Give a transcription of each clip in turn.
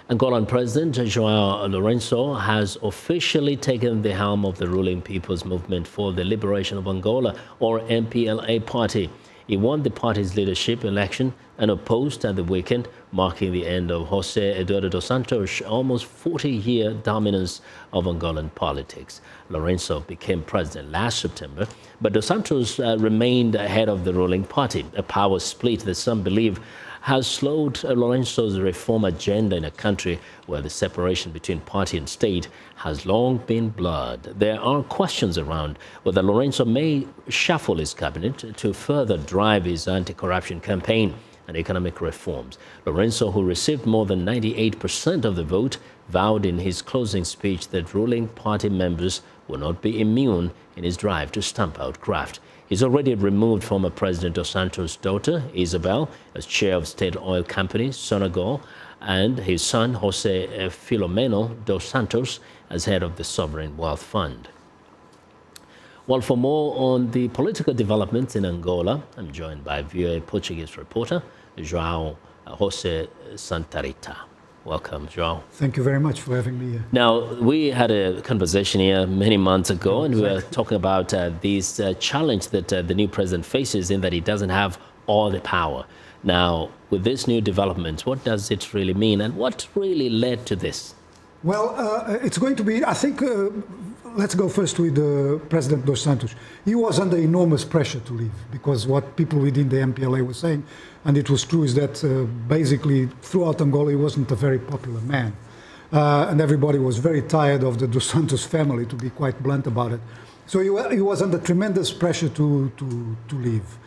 Angolan President João Lourenço has officially taken the helm of the ruling People's Movement for the Liberation of Angola, or MPLA party. He won the party's leadership election and opposed at the weekend, marking the end of José Eduardo dos Santos' almost 40-year dominance of Angolan politics. Lourenço became president last September, but dos Santos remained ahead of the ruling party, a power split that some believe has slowed Lourenço's reform agenda in a country where the separation between party and state has long been blurred. There are questions around whether Lourenço may shuffle his cabinet to further drive his anti-corruption campaign and economic reforms. Lourenço, who received more than 98% of the vote, vowed in his closing speech that ruling party members will not be immune in his drive to stamp out graft. He's already removed former President dos Santos' daughter, Isabel, as chair of state oil company, Sonangol, and his son, José Filomeno dos Santos, as head of the Sovereign Wealth Fund. Well, for more on the political developments in Angola, I'm joined by VOA Portuguese reporter, João Jose Santarita. Welcome, João. Thank you very much for having me here. Now, we had a conversation here many months ago, and we were talking about this challenge that the new president faces in that he doesn't have all the power. Now, with this new development, what does it really mean, and what really led to this? Well, it's going to be, I think, let's go first with President dos Santos. He was under enormous pressure to leave, because what people within the MPLA were saying, and it was true, is that basically throughout Angola he wasn't a very popular man. And everybody was very tired of the dos Santos family, to be quite blunt about it. So he was under tremendous pressure to leave.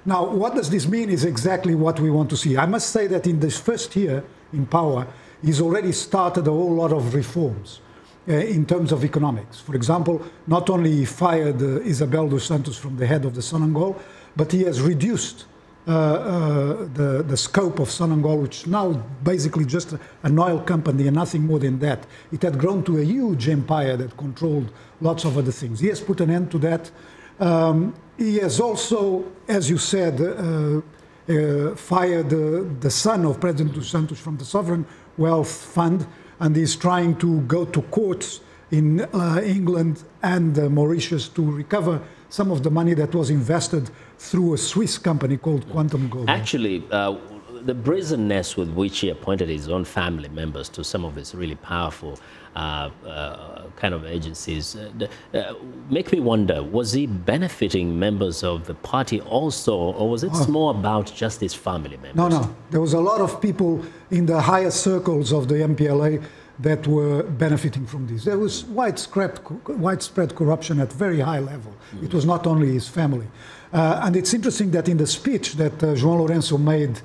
Now, what does this mean is exactly what we want to see. I must say that in this first year in power, he's already started a whole lot of reforms in terms of economics. For example, not only he fired Isabel dos Santos from the head of the Sonangol, but he has reduced the scope of Sonangol, which is now basically just an oil company and nothing more than that. It had grown to a huge empire that controlled lots of other things. He has put an end to that. He has also, as you said, fired the son of President dos Santos from the Sovereign Wealth Fund, and is trying to go to courts in England and Mauritius to recover some of the money that was invested through a Swiss company called Quantum Global. Actually, the brazenness with which he appointed his own family members to some of these really powerful kind of agencies make me wonder, was he benefiting members of the party also, or was it more about just his family members? No. There was a lot of people in the higher circles of the MPLA that were benefiting from this. There was widespread corruption at very high level. It was not only his family. And it's interesting that in the speech that João Lourenço made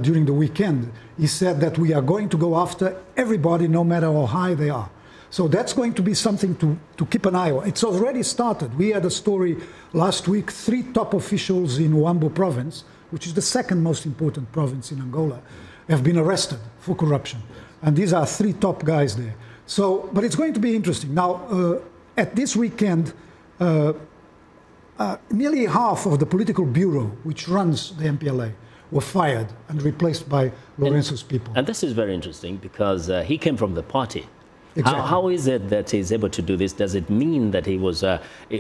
during the weekend, he said that we are going to go after everybody, no matter how high they are. So that's going to be something to keep an eye on. It's already started. We had a story last week, 3 top officials in Huambo province, which is the second most important province in Angola, have been arrested for corruption. And these are 3 top guys there. So, but it's going to be interesting. Now, at this weekend, nearly half of the political bureau, which runs the MPLA, were fired and replaced by Lourenço's people. And this is very interesting because he came from the party. Exactly. How is it that he's able to do this? Does it mean that he was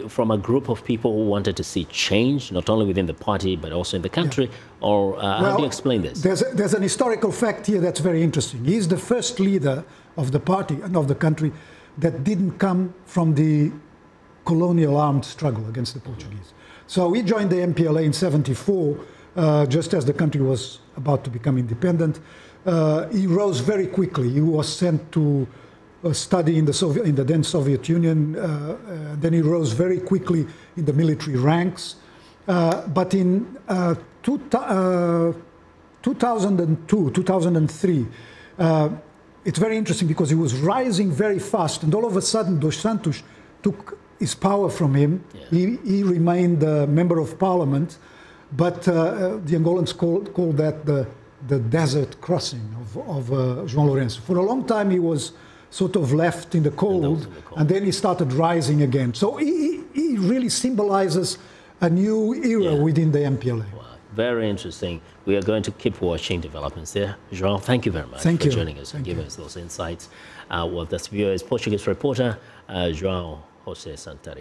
from a group of people who wanted to see change, not only within the party, but also in the country? Yeah. Or how do you explain this? There's an historical fact here that's very interesting. He's the first leader of the party and of the country that didn't come from the colonial armed struggle against the Portuguese. So he joined the MPLA in '74, just as the country was about to become independent. He rose very quickly. He was sent to study in the then Soviet Union. Then he rose very quickly in the military ranks. But in 2002, 2003, it's very interesting because he was rising very fast, and all of a sudden dos Santos took his power from him. Yeah. He remained a member of parliament, but the Angolans called that the desert crossing of João Lourenço. For a long time he was sort of left in the cold, and then he started rising again. So he really symbolizes a new era within the MPLA. Wow. Very interesting. We are going to keep watching developments there. João, thank you very much for joining us and giving us those insights. Well, this viewer is Portuguese reporter João Jose Santarita.